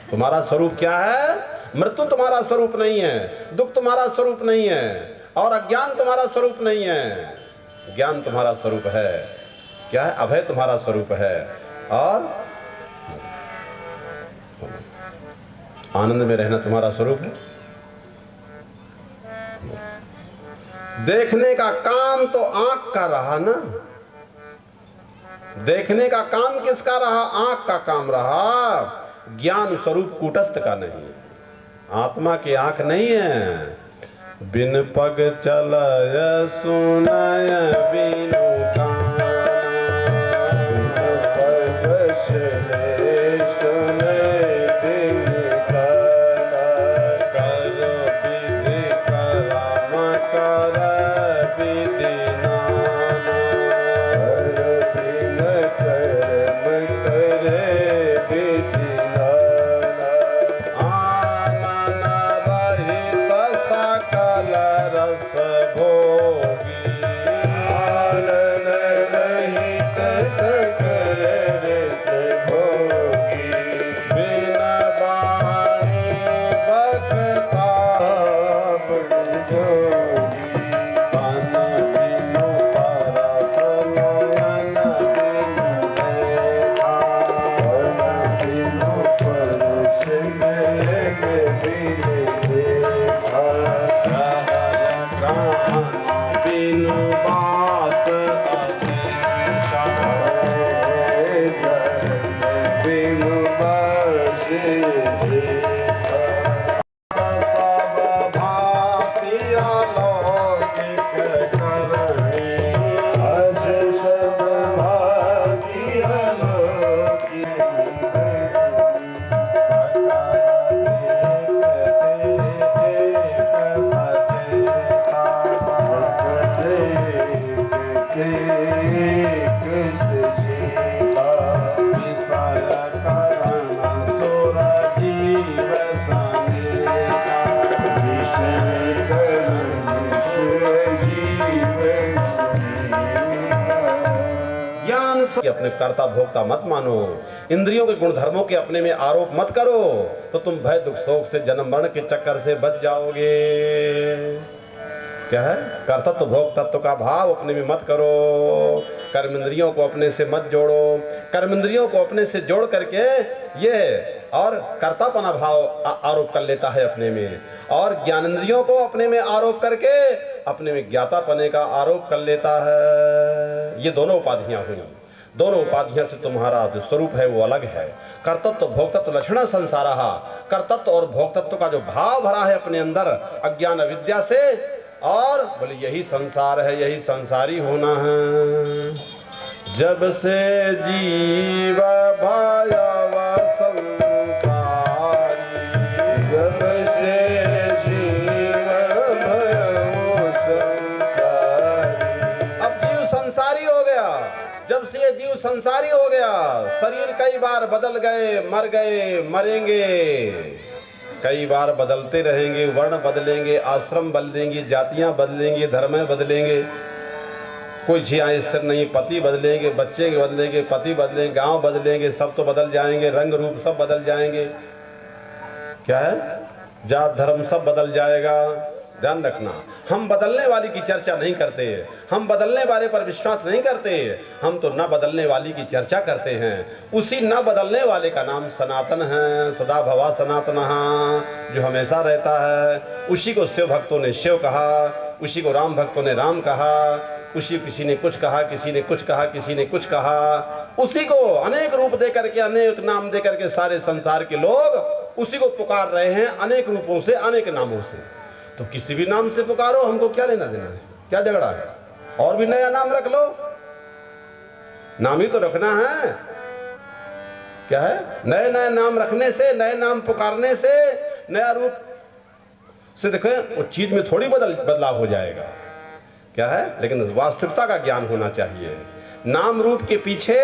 तुम्हारा स्वरूप क्या है? मृत्यु तुम्हारा स्वरूप नहीं है, दुख तुम्हारा स्वरूप नहीं है, और अज्ञान तुम्हारा स्वरूप नहीं है। ज्ञान तुम्हारा स्वरूप है। क्या है? अभय तुम्हारा स्वरूप है, और आनंद में रहना तुम्हारा स्वरूप है। देखने का काम तो आंख का रहा ना, देखने का काम किसका रहा? आंख का काम रहा। ज्ञान स्वरूप कूटस्थ का नहीं, आत्मा की आंख नहीं है। बिन पग चलय सुनय बिनु कान, पग चले सुनय बिनु कान, कर विधि कर्म कर विधि नाम, कर बिन कर्म करे विधि नाम। आनन रहित सकल रस भोगी, आनन रहित सकल रस भोगी, बिन बाणी बखता बड़ जोगी, मन बिनु परस नयन बिनु देखा, मन बिनु परस नयन बिनु देखा, बिनु बास अधीशा, बिनु बास देखा। सब भांति अलौकिक करणी, अज सब भांति अलौकिक करणी, ज्ञान से अपने कर्ता भोक्ता मत मानो, इंद्रियों के गुणधर्मों के अपने में आरोप मत करो, तो तुम भय दुख शोक से जन्म मरण के चक्कर से बच जाओगे। क्या है? कर्तत्व भोक्तत्व का भाव अपने में मत करो, कर्म इंद्रियों को अपने से मत जोड़ो। कर्म इंद्रियों को अपने से जोड़ करके ये और कर्तापना भाव आरोप कर लेता है अपने में, और ज्ञान इंद्रियों को अपने में आरोप करके अपने में ज्ञातापने का आरोप कर लेता है। ये दोनों उपाधियां हुई, दोनों उपाधियां से तुम्हारा जो स्वरूप है वो अलग है। कर्तत्व भोक्तत्व लक्षण संसारः, कर्तत्व और भोक्तत्व का जो भाव भरा है अपने अंदर अज्ञान अविद्या से, और बोले यही संसार है, यही संसारी होना है। जब से जीव भायव संसारी, जब से जीव भयव संसारी, अब जीव संसारी हो गया। जब से ये जीव संसारी हो गया, शरीर कई बार बदल गए, मर गए, मरेंगे, कई बार बदलते रहेंगे, वर्ण बदलेंगे, आश्रम बदलेंगे, जातियां बदलेंगी, धर्म बदलेंगे, कोई झियाँ स्थिर नहीं, पति बदलेंगे, बच्चे बदलेंगे, पति बदलेंगे, गांव बदलेंगे, सब तो बदल जाएंगे, रंग रूप सब बदल जाएंगे। क्या है? जात धर्म सब बदल जाएगा। ध्यान रखना, हम बदलने वाली की चर्चा नहीं करते, हम बदलने वाले पर विश्वास नहीं करते, हम तो न बदलने वाली की चर्चा करते हैं। उसी न बदलने वाले का नाम सनातन है, सदा भवा सनातनः, जो हमेशा रहता है। उसी को शिव भक्तों ने शिव कहा, उसी को राम भक्तों ने राम कहा, उसी किसी ने कुछ कहा, किसी ने कुछ कहा, किसी ने कुछ कहा, उसी को अनेक रूप दे करके, अनेक नाम दे करके सारे संसार के लोग उसी को पुकार रहे हैं, अनेक रूपों से, अनेक नामों से। तो किसी भी नाम से पुकारो, हमको क्या लेना देना है, क्या झगड़ा है? और भी नया नाम रख लो, नाम ही तो रखना है। क्या है? नए नए नाम रखने से, नए नाम पुकारने से, नया रूप से देखें वो चीज में थोड़ी बदलाव हो जाएगा। क्या है? लेकिन वास्तविकता का ज्ञान होना चाहिए। नाम रूप के पीछे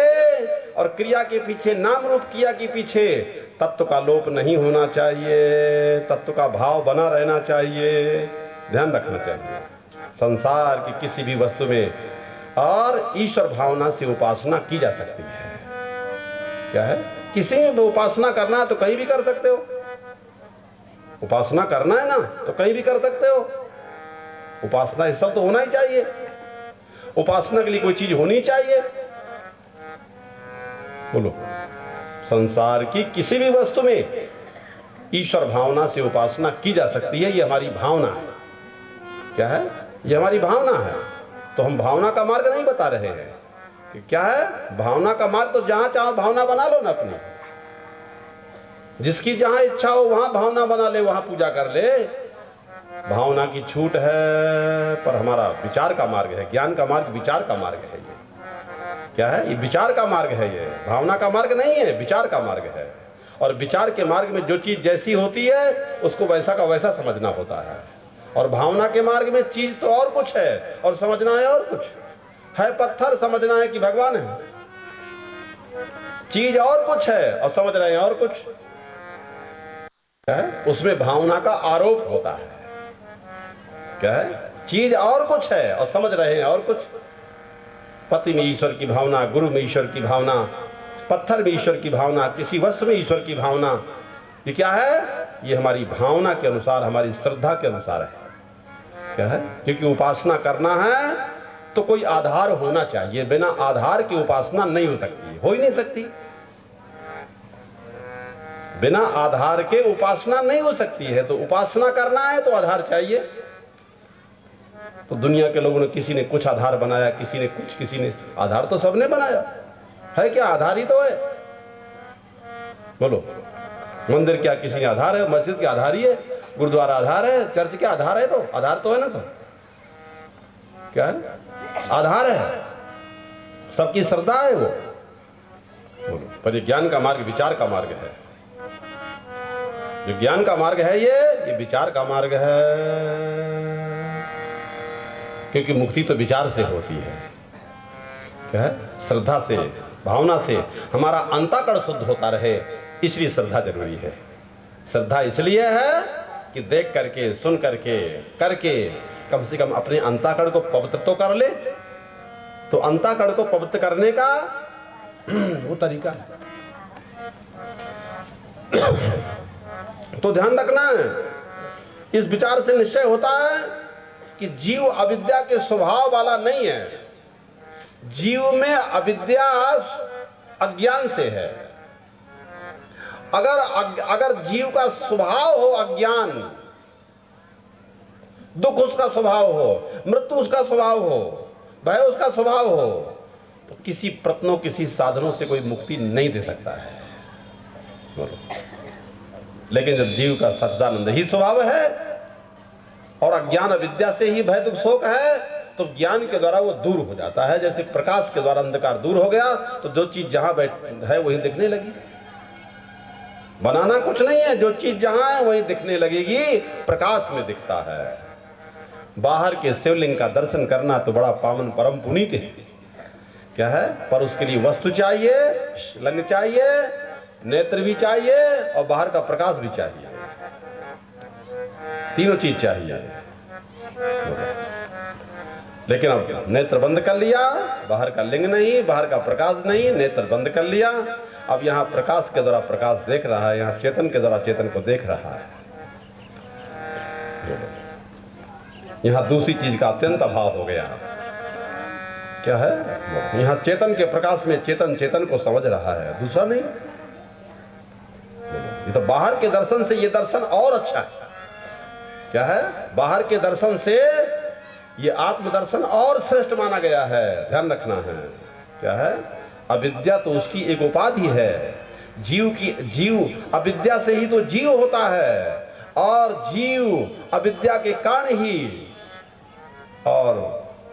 और क्रिया के पीछे, नाम रूप क्रिया के पीछे तत्व का लोप नहीं होना चाहिए, तत्व का भाव बना रहना चाहिए। ध्यान रखना चाहिए। संसार की किसी भी वस्तु में और ईश्वर भावना से उपासना की जा सकती है। क्या है? किसी में उपासना करना है तो कहीं भी कर सकते हो। उपासना करना है ना तो कहीं भी कर सकते हो। उपासना स्थल तो होना ही चाहिए, उपासना के लिए कोई चीज होनी चाहिए। बोलो, संसार की किसी भी वस्तु में ईश्वर भावना से उपासना की जा सकती है। ये हमारी भावना है। क्या है? ये हमारी भावना है। तो हम भावना का मार्ग नहीं बता रहे हैं कि क्या है भावना का मार्ग। तो जहां चाहो भावना बना लो ना अपनी, जिसकी जहां इच्छा हो वहां भावना बना ले, वहां पूजा कर ले। भावना की छूट है, पर हमारा विचार का मार्ग है, ज्ञान का मार्ग विचार का मार्ग है। ये क्या है? ये विचार का मार्ग है। ये भावना का मार्ग नहीं है, विचार का मार्ग है। और विचार के मार्ग में जो चीज जैसी होती है उसको वैसा का वैसा समझना होता है। और भावना के मार्ग में चीज तो और कुछ है और समझना है और कुछ है। पत्थर समझना है कि भगवान है, चीज और कुछ है और समझ रहे हैं और कुछ है। उसमें भावना का आरोप होता है। क्या है? चीज और कुछ है और समझ रहे हैं और कुछ। पति में ईश्वर की भावना, गुरु में ईश्वर की भावना, पत्थर में ईश्वर की भावना, किसी वस्तु में ईश्वर की भावना। ये क्या है? ये हमारी भावना के अनुसार, हमारी श्रद्धा के अनुसार है। क्या है? क्योंकि उपासना करना है तो कोई आधार होना चाहिए। बिना आधार की उपासना नहीं हो सकती, हो ही नहीं सकती। बिना आधार के उपासना नहीं हो सकती है। तो उपासना करना है तो आधार चाहिए। तो दुनिया के लोगों ने, किसी ने कुछ आधार बनाया, किसी ने कुछ, किसी ने आधार तो सबने बनाया है। क्या आधार ही तो है। बोलो, मंदिर क्या किसी ने आधार है? मस्जिद के आधार ही है, गुरुद्वारा आधार है, चर्च के आधार है। तो आधार तो है ना। तो क्या है? आधार है, सबकी श्रद्धा है वो। बोलो, पर ये ज्ञान का मार्ग विचार का मार्ग है। जो ज्ञान का मार्ग है ये विचार का मार्ग है। क्योंकि मुक्ति तो विचार से होती है। क्या है? श्रद्धा से, भावना से हमारा अंतःकरण शुद्ध होता रहे, इसलिए श्रद्धा जरूरी है। श्रद्धा इसलिए है कि देख करके, सुन करके, करके कम से कम अपने अंतःकरण को पवित्र तो कर ले। तो अंतःकरण को पवित्र करने का वो तरीका है। तो ध्यान रखना है, इस विचार से निश्चय होता है कि जीव अविद्या के स्वभाव वाला नहीं है। जीव में अविद्या अज्ञान से है। अगर जीव का स्वभाव हो अज्ञान, दुख उसका स्वभाव हो, मृत्यु उसका स्वभाव हो, भय उसका स्वभाव हो, तो किसी प्रत्नों, किसी साधनों से कोई मुक्ति नहीं दे सकता है। बोलो। लेकिन जब जीव का सच्चिदानंद ही स्वभाव है और अज्ञान अविद्या से ही भय दुख शोक है, तो ज्ञान के द्वारा वो दूर हो जाता है। जैसे प्रकाश के द्वारा अंधकार दूर हो गया तो जो चीज जहां है वही दिखने लगी। बनाना कुछ नहीं है, जो चीज जहां है वही दिखने लगेगी, प्रकाश में दिखता है। बाहर के शिवलिंग का दर्शन करना तो बड़ा पावन परम पुनीत है। क्या है? पर उसके लिए वस्तु चाहिए, लिंग चाहिए, नेत्र भी चाहिए और बाहर का प्रकाश भी चाहिए। तीनों चीज चाहिए। लेकिन अब नेत्र बंद कर लिया, बाहर का लिंग नहीं, बाहर का प्रकाश नहीं, नेत्र बंद कर लिया। अब यहाँ प्रकाश के द्वारा प्रकाश देख रहा है, यहाँ चेतन के द्वारा चेतन को देख रहा है। यहाँ दूसरी चीज का अत्यंत अभाव हो गया। क्या है? यहाँ चेतन के प्रकाश में चेतन चेतन को समझ रहा है, दूसरा नहीं। ये तो बाहर के दर्शन से ये दर्शन और अच्छा है। क्या है? बाहर के दर्शन से ये आत्मदर्शन और श्रेष्ठ माना गया है। ध्यान रखना है। क्या है? अविद्या तो उसकी एक उपाधि है। जीव अविद्या से ही तो जीव होता है, और जीव अविद्या के कारण ही और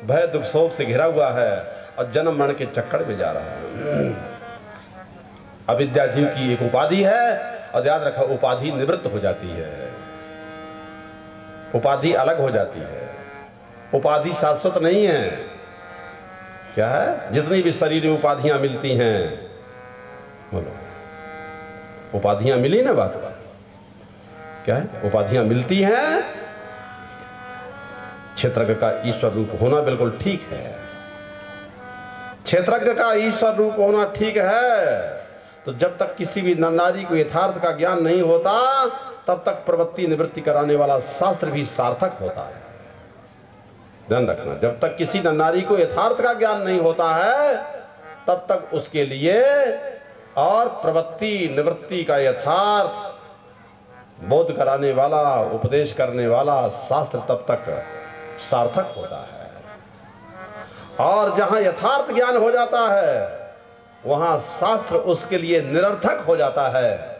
भय दुख शोक से घिरा हुआ है और जन्म मरण के चक्कर में जा रहा है। अविद्या जीव की एक उपाधि है, और याद रखो उपाधि निवृत्त हो जाती है, उपाधि अलग हो जाती है। उपाधि शाश्वत नहीं है। क्या है? जितनी भी शरीर में उपाधियां मिलती हैं, बोलो, उपाधियां मिली ना, बात का क्या है? उपाधियां मिलती हैं। क्षेत्रज्ञ का ईश्वर रूप होना बिल्कुल ठीक है। क्षेत्रज्ञ का ईश्वर रूप होना ठीक है, तो जब तक किसी भी नर नारी को यथार्थ का ज्ञान नहीं होता तब तक प्रवृत्ति निवृत्ति कराने वाला शास्त्र भी सार्थक होता है। ध्यान रखना, जब तक किसी नर नारी को यथार्थ का ज्ञान नहीं होता है तब तक उसके लिए और प्रवृत्ति निवृत्ति का यथार्थ बोध कराने वाला उपदेश करने वाला शास्त्र तब तक सार्थक होता है। और जहां यथार्थ ज्ञान हो जाता है वहां शास्त्र उसके लिए निरर्थक हो जाता है।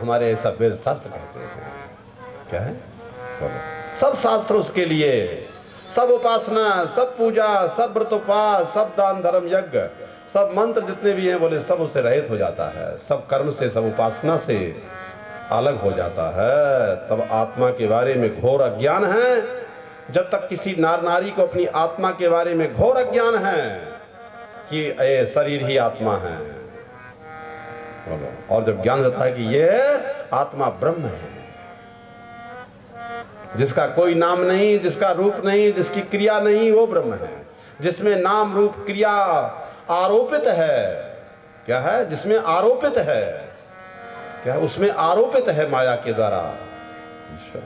हमारे ऐसा वेद शास्त्र कहते हैं, क्या है बोलो, सब शास्त्र उसके लिए, सब उपासना, सब पूजा, सब व्रत उपवास, सब दान धर्म यज्ञ, सब मंत्र जितने भी हैं बोले सब उससे रहित हो जाता है, सब कर्म से सब उपासना से अलग हो जाता है। तब आत्मा के बारे में घोर अज्ञान है। जब तक किसी नार नारी को अपनी आत्मा के बारे में घोर अज्ञान है कि ये शरीर ही आत्मा है, और जब ज्ञान रहता है कि ये आत्मा ब्रह्म है, जिसका कोई नाम नहीं, जिसका रूप नहीं, जिसकी क्रिया नहीं, वो ब्रह्म है। जिसमें नाम रूप क्रिया आरोपित है, क्या है, जिसमें आरोपित है, क्या है, उसमें आरोपित है माया के द्वारा ईश्वर।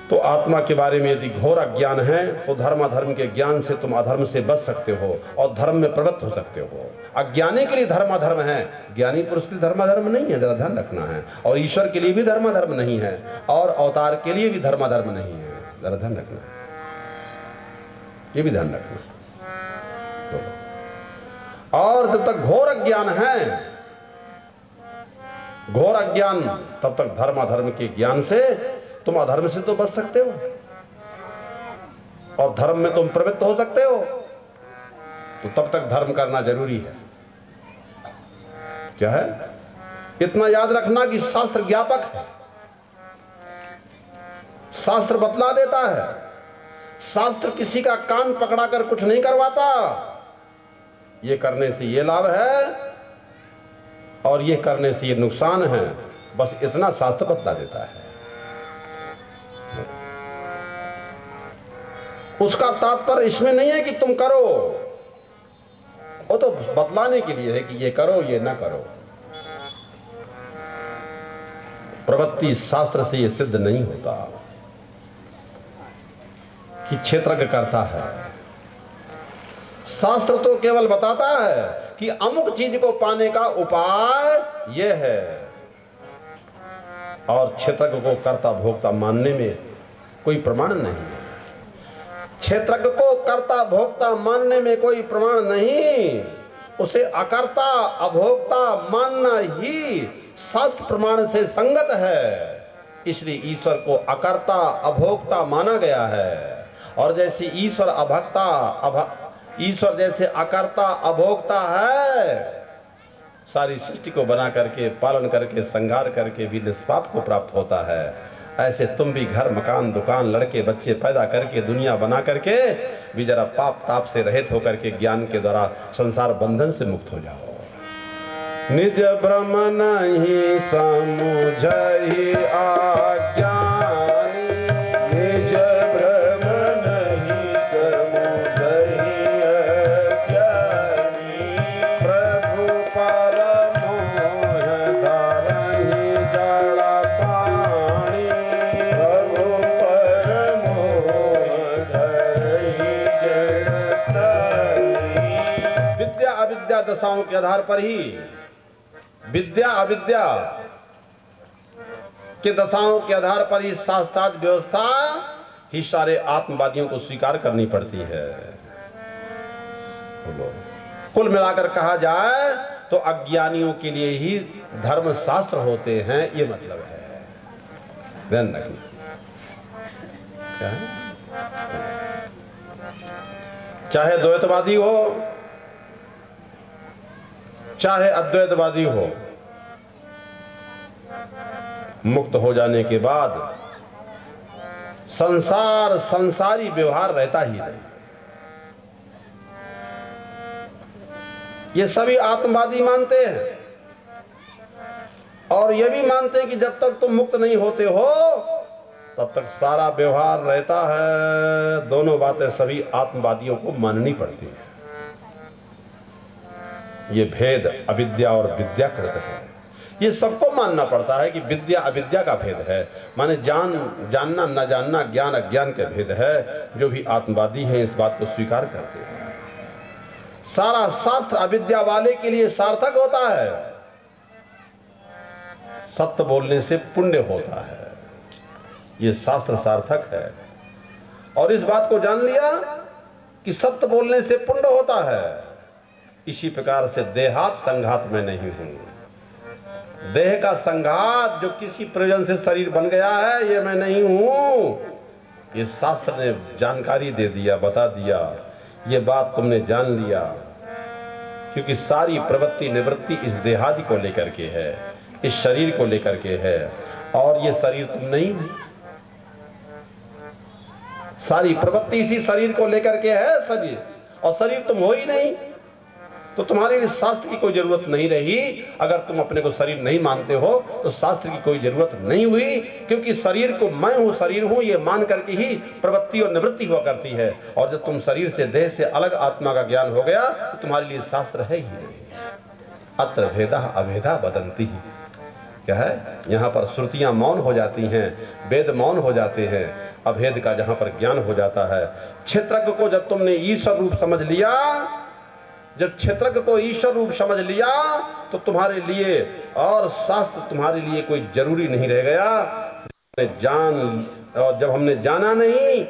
तो आत्मा के बारे में यदि घोर अज्ञान है तो धर्म अधर्म के ज्ञान से तुम अधर्म से बच सकते हो और धर्म में प्रवृत्त हो सकते हो। अज्ञानी के लिए धर्म अधर्म है, ज्ञानी पुरुष के लिए धर्म अधर्म नहीं है, जरा ध्यान रखना है। और ईश्वर के लिए भी धर्म अधर्म नहीं है और अवतार के लिए भी धर्म अधर्म नहीं है, जरा ध्यान रखना है, ये भी ध्यान रखना। और जब तक घोर अज्ञान है, घोर अज्ञान, तब तक धर्म अधर्म के ज्ञान से तुम अधर्म से तो बच सकते हो और धर्म में तुम प्रवृत्त हो सकते हो। तो तब तक धर्म करना जरूरी है। क्या है, इतना याद रखना कि शास्त्र ज्ञापक है, शास्त्र बतला देता है। शास्त्र किसी का कान पकड़ाकर कुछ नहीं करवाता, ये करने से ये लाभ है और ये करने से ये नुकसान है, बस इतना शास्त्र बतला देता है। उसका तात्पर्य इसमें नहीं है कि तुम करो, वो तो बतलाने के लिए है कि ये करो ये ना करो। प्रवृत्ति शास्त्र से ये सिद्ध नहीं होता कि क्षेत्रज्ञ करता है। शास्त्र तो केवल बताता है कि अमुक चीज को पाने का उपाय यह है, और क्षेत्रज्ञ को कर्ता भोक्ता मानने में कोई प्रमाण नहीं है। क्षेत्रज्ञ को कर्ता भोक्ता मानने में कोई प्रमाण नहीं, उसे अकर्ता अभोक्ता मानना ही शास्त्र प्रमाण से संगत है। इसलिए ईश्वर को अकर्ता अभोक्ता माना गया है। और जैसे ईश्वर जैसे अकर्ता अभोक्ता है, सारी सृष्टि को बना करके पालन करके संहार करके भी निष्पाप को प्राप्त होता है, ऐसे तुम भी घर मकान दुकान लड़के बच्चे पैदा करके दुनिया बना करके भी जरा पाप ताप से रहित होकर के ज्ञान के द्वारा संसार बंधन से मुक्त हो जाओ। निज ब्रह्म नहीं समुझहि अज्ञानी, निज ब्रह्म नहीं समुझहि अज्ञानी, प्रभु परम मोह धरहि जड़ पानी, प्रभु परम मोह धरहि जड़ पानी। विद्या अविद्या दशाओं के आधार पर ही, विद्या अविद्या के दशाओं के आधार पर ही शास्त्रार्थ व्यवस्था ही सारे आत्मवादियों को स्वीकार करनी पड़ती है। कुल मिलाकर कहा जाए तो अज्ञानियों के लिए ही धर्म शास्त्र होते हैं, ये मतलब है। ध्यान रखना। क्या है? चाहे द्वैतवादी हो चाहे अद्वैतवादी हो, मुक्त हो जाने के बाद संसारी व्यवहार रहता ही नहीं। ये सभी आत्मवादी मानते हैं और ये भी मानते हैं कि जब तक तुम मुक्त नहीं होते हो तब तक सारा व्यवहार रहता है। दोनों बातें सभी आत्मवादियों को माननी पड़ती है। ये भेद अविद्या और विद्या कृत है। ये सबको मानना पड़ता है कि विद्या अविद्या का भेद है, माने जानना न जानना, ज्ञान अज्ञान का भेद है। जो भी आत्मवादी हैं इस बात को स्वीकार करते हैं। सारा शास्त्र अविद्या वाले के लिए सार्थक होता है। सत्य बोलने से पुण्य होता है, ये शास्त्र सार्थक है। और इस बात को जान लिया कि सत्य बोलने से पुण्य होता है। इसी प्रकार से देहात संघात में नहीं हूं। देह का संघात जो किसी प्रयोजन से शरीर बन गया है, ये मैं नहीं हूं। ये शास्त्र ने जानकारी दे दिया, बता दिया। ये बात तुमने जान लिया, क्योंकि सारी प्रवृत्ति निवृत्ति इस देहादि को लेकर के है, इस शरीर को लेकर के है। और ये शरीर तुम नहीं हो। सारी प्रवृत्ति इसी शरीर को लेकर के है शरीर, और शरीर तुम हो ही नहीं। तो तुम्हारे लिए शास्त्र की कोई जरूरत नहीं रही। अगर तुम अपने को शरीर नहीं मानते हो तो शास्त्र की कोई जरूरत नहीं हुई, क्योंकि शरीर को मैं हूं, शरीर हूं, ये मान करके ही प्रवृत्ति और निवृत्ति हुआ करती है। और जब तुम शरीर से, देह से अलग आत्मा का ज्ञान हो गया तो तुम्हारे लिए शास्त्र है ही नहीं। अत्र भेदः अभेदा वदन्ति। क्या है, यहाँ पर श्रुतियां मौन हो जाती हैं, वेद मौन हो जाते हैं। अभेद का जहां पर ज्ञान हो जाता है। क्षेत्रज्ञ को जब तुमने ईश्वर रूप समझ लिया, जब क्षेत्रज्ञ को ईश्वर रूप समझ लिया, तो तुम्हारे लिए और शास्त्र तुम्हारे लिए कोई जरूरी नहीं रह गया। और जब हमने जाना नहीं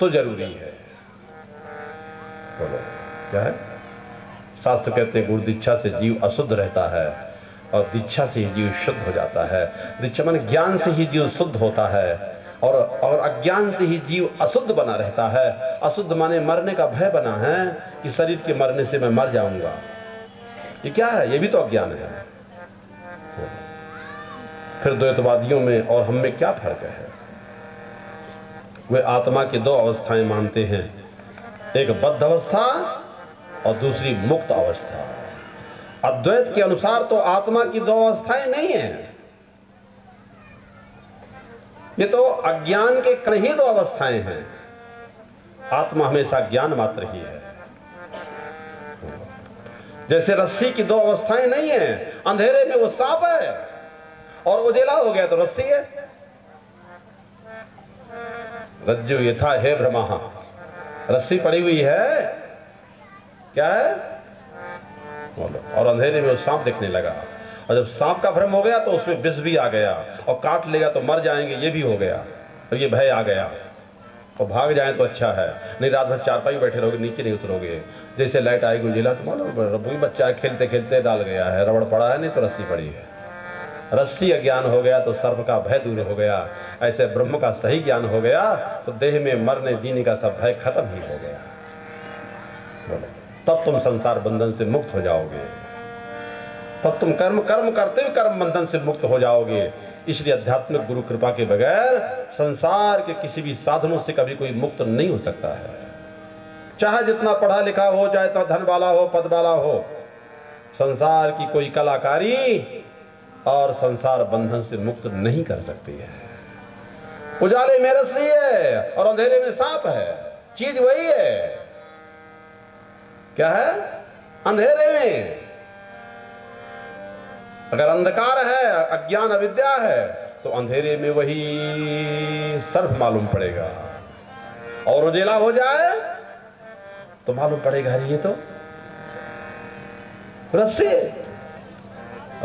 तो जरूरी है। बोलो क्या है? शास्त्र कहते हैं गुरु दीक्षा से जीव अशुद्ध रहता है, और दीक्षा से ही जीव शुद्ध हो जाता है। दीक्षा माने ज्ञान से ही जीव शुद्ध होता है, और अज्ञान से ही जीव अशुद्ध बना रहता है। अशुद्ध माने मरने का भय बना है कि शरीर के मरने से मैं मर जाऊंगा। ये क्या है? ये भी तो अज्ञान है। फिर द्वैतवादियों में और हम में क्या फर्क है? वे आत्मा की दो अवस्थाएं मानते हैं, एक बद्ध अवस्था और दूसरी मुक्त अवस्था। अद्वैत के अनुसार तो आत्मा की दो अवस्थाएं नहीं है, ये तो अज्ञान के कण ही दो अवस्थाएं हैं। आत्मा हमेशा ज्ञान मात्र ही है। जैसे रस्सी की दो अवस्थाएं नहीं है, अंधेरे में वो सांप है और उजेला हो गया तो रस्सी है। रज्जु यथा हे ब्रह्मा, रस्सी पड़ी हुई है, क्या है? और अंधेरे में वो सांप दिखने लगा, और जब सांप का भ्रम हो गया तो उसमें विष भी आ गया, और काट लेगा तो मर जाएंगे, ये भी हो गया, और ये भय आ गया। और भाग जाए तो अच्छा है, नहीं रात भर चारपाई बैठे रहोगे, नीचे नहीं उतरोगे। जैसे लाइट आएगी उजिला तो मानो वही बच्चा है, खेलते खेलते डाल गया है, रबड़ पड़ा है, नहीं तो रस्सी पड़ी है। रस्सी अज्ञान हो गया तो सर्प का भय दूर हो गया। ऐसे ब्रह्म का सही ज्ञान हो गया तो देह में मरने जीने का सब भय खत्म ही हो गया। तब तुम संसार बंधन से मुक्त हो जाओगे, तब तुम कर्म करते हुए कर्म बंधन से मुक्त हो जाओगे। इसलिए आध्यात्मिक गुरु कृपा के बगैर संसार के किसी भी साधनों से कभी कोई मुक्त नहीं हो सकता है। चाहे जितना पढ़ा लिखा हो, चाहे तो धन वाला हो, पद वाला हो, संसार की कोई कलाकारी और संसार बंधन से मुक्त नहीं कर सकती है। उजाले में रस्सी है और अंधेरे में सांप है, चीज वही है। क्या है? अंधेरे में अगर अंधकार है, अज्ञान अविद्या है, तो अंधेरे में वही सर्प मालूम पड़ेगा, और उजेला हो जाए तो मालूम पड़ेगा ये तो रस्सी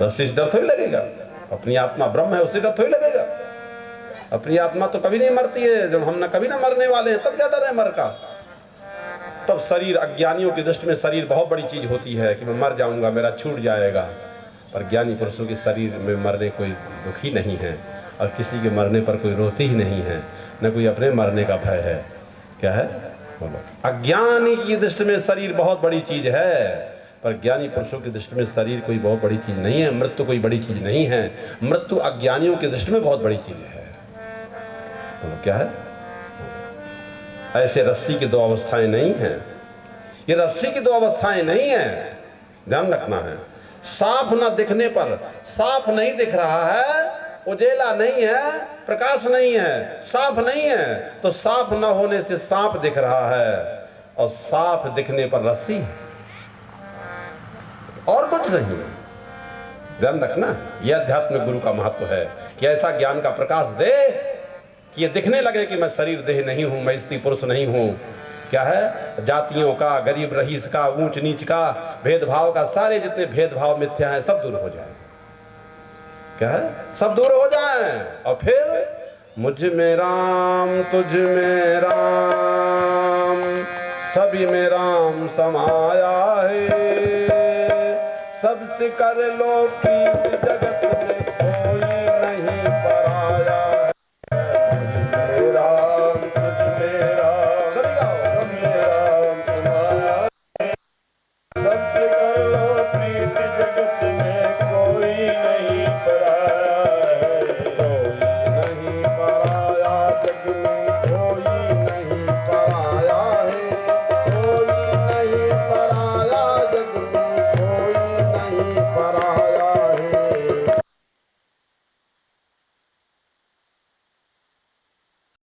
से डर थोड़ी लगेगा। अपनी आत्मा ब्रह्म है, उससे डर थोड़ी लगेगा। अपनी आत्मा तो कभी नहीं मरती है, जब हम कभी ना मरने वाले हैं तब क्या डर है मर का। तब शरीर, अज्ञानियों की दृष्टि में शरीर बहुत बड़ी चीज होती है कि मैं मर जाऊंगा, मेरा छूट जाएगा। पर ज्ञानी पुरुषों के शरीर में मरने कोई दुखी नहीं है, और किसी के मरने पर कोई रोती ही नहीं है, न कोई अपने मरने का भय है। क्या है? बोलो। अज्ञानी की दृष्टि में शरीर बहुत बड़ी चीज है, पर ज्ञानी पुरुषों की दृष्टि में शरीर कोई बहुत बड़ी चीज नहीं है, मृत्यु कोई बड़ी चीज नहीं है। मृत्यु अज्ञानियों की दृष्टि में बहुत बड़ी चीज है। बोलो क्या है? ऐसे रस्सी की दो अवस्थाएं नहीं हैं, ये रस्सी की दो अवस्थाएं नहीं है, ध्यान रखना है। साफ न दिखने पर, साफ नहीं दिख रहा है, उजेला नहीं है, प्रकाश नहीं है, साफ नहीं है, तो साफ न होने से सांप दिख रहा है, और साफ दिखने पर रस्सी है। और कुछ नहीं। ध्यान रखना, यह अध्यात्म गुरु का महत्व है कि ऐसा ज्ञान का प्रकाश दे कि ये दिखने लगे कि मैं शरीर देह नहीं हूं, मैं स्त्री पुरुष नहीं हूं। क्या है, जातियों का, गरीब रईस का, ऊंच नीच का, भेदभाव का, सारे जितने भेदभाव मिथ्या हैं सब दूर हो जाए। क्या है, सब दूर हो जाए। और फिर मुझ में राम तुझ में राम सभी में राम समाया है, सबसे कर लो प्रीत जगत में